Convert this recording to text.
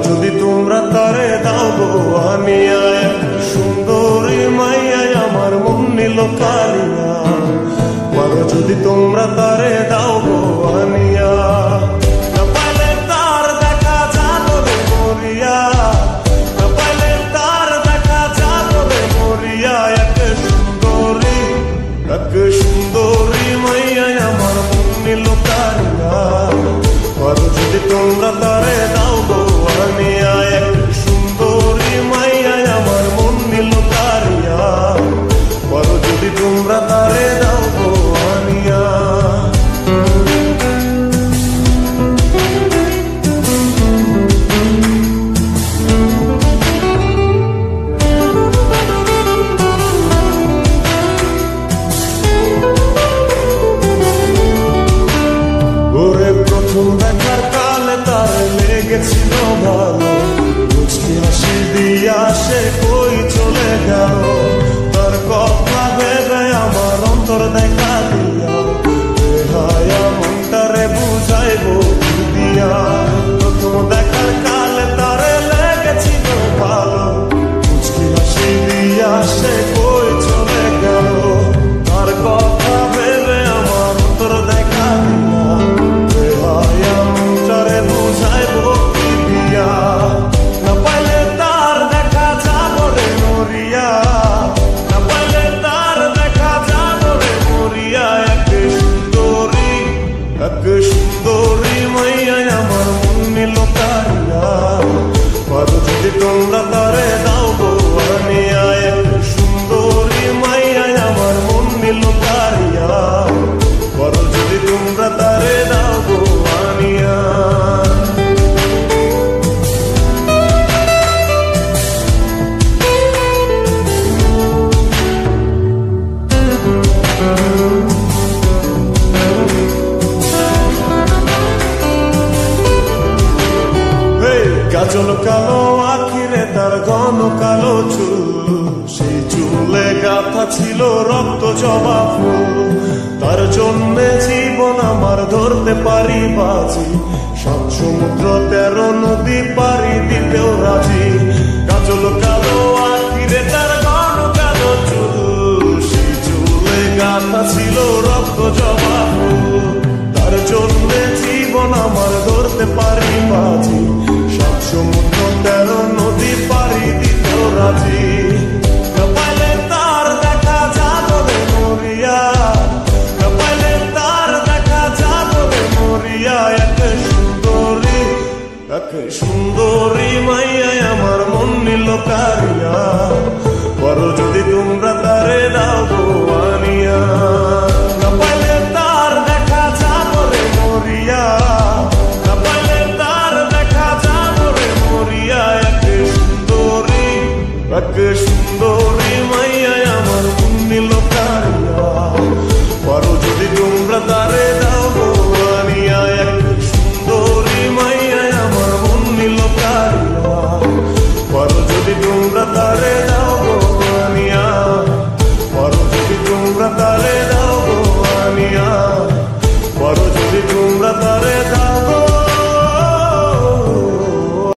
যদি তোমরা তারে দাও গো আনিয়া, এক সুন্দরী মাইয়া আমার মন নিল কালিয়া। পারো যদি তোমরা তারে দাও গো আনিয়া, না পাইলে তার দেখা যাবে মরিয়া, না পাইলে তার দেখা যাবে মরিয়া। এক সুন্দরী মাইয়া আমার মন নিল কালিয়া। পারো যদি তোমরা তারে দাও গো আনিয়া, এক সুন্দরী মাইয়া আমার মন নিল কালিয়া। পারো যদি তোমরা তারে দাও গো আনিয়া। ওরে প্রথম দেখার কালে তার লেগেছিল ভালো, মুচকি হাসি দিয়া সে কই চলে গেল। তার কথা ভেবে আমার অন্তর দেখা দিয়া, হায়া মনটারে বুঝাইবো দিয়া। প্রথম দেখার কালে তার লেগেছিল ভালো, মুচকি হাসি দিয়া সে কই চলে গেল। তার কথা ভেবে আমার অন্তর দেখা দিয়া, হায়া মনটারে বুঝাইবো দিয়া। না পাইলে তার দেখা যাবে মরিয়া, না পাইলে তার দেখা যাবে মরিয়া। এক সুন্দরী মাইয়া আমার মন নিল কালিয়া। পারো যদি তোমরা তারে দাও গো আনিয়া, এক সুন্দরী মাইয়া আমার মন নিল কালিয়া। পারো যদি তোমরা তারে দাও গো আনিয়া। কাজল কালো আখিরে তার ঘন কালো চুল, সেই চুলে গাথা ছিল রক্ত জবা ফুল। তার জন্যে জীবন আমার ধরতে পারি বাজি, 7 সমুদ্র 13 নদী পারি দিতেও রাজি। কাজল কালো আখিরে তার ঘন কালো চুল, সেই চুলে গাথা ছিল রক্ত জবা ফুল। তার জন্যে জীবন আমার ধরতে পারি বাজি, 7 সমুদ্র 13 নদী পারি দিতেও রাজি। না পাইলে তার দেখা যাবে মরিয়া, না পাইলে তার দেখা যাবে মরিয়া। এক সুন্দরী মাইয়া আমার মন নিল কালিয়া। পারো যদি তোমরা তারে দাও গো আনিয়া, না পাইলে তার দেখা যাবে মরিয়া, না পাইলে তার দেখা যাবে মরিয়া। এক সুন্দরী মাইয়া আমার মন নিল কালিয়া। পারো যদি তোমরা তারে দাও গো আনিয়া, এক সুন্দরী মাইয়া আমার মন নিল কালিয়া। পারো যদি তোমরা তারে দাও গো আনিয়া, পারো যদি তোমরা তারে দাও গো আনিয়া। পারো যদি তোমরা তারে দাও।